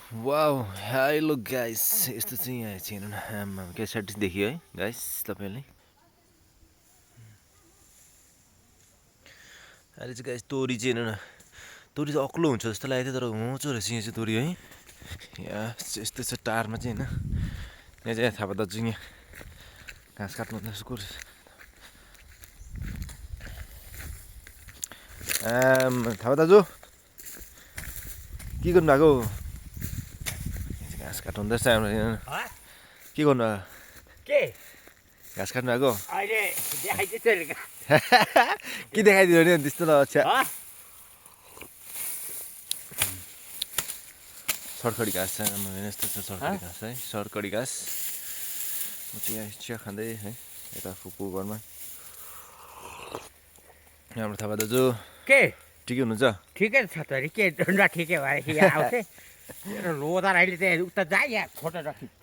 wow hello guys यस्तो चाहिँ यहाँ चाहिँ हेर्नु न आम्मा के सेटिस देखियो है गाइस तपाईँले अहिले चाहिँ गाइस तोरी चाहिँ हेर्नु न तोरी चाहिँ अग्लो हुन्छ जस्तो लागेको थियो तर होचो रहेछ यहाँ चाहिँ तोरी है यहाँ यस्तो छ टारमा चाहिँ होइन यहाँ चाहिँ थाहा पाउँदा चाहिँ यहाँ घाँस काट्नु सुकुर थाहा दाजु के गर्नु भएको घाँस काट्नु हुँदैछ हाम्रो के गर्नु भएको के घाँस काट्नु भएको अहिले देखाइदिन्छ के देखाइदियो नि त्यस्तो त अच्छा सरकडी घाँस छ यस्तो छ सरकडी घाँस है सरकडी घाँस म चाहिँ यहाँ चिया खाँदै है यता फुपू घरमा हाम्रो थापा दाजु के ठिकै हुनुहुन्छ ठिकै छ त के डन्डा ठिकै भएर यहाँ आउँछ लोदार अहिले चाहिँ उता जा यहाँ फोटो राखिन्छ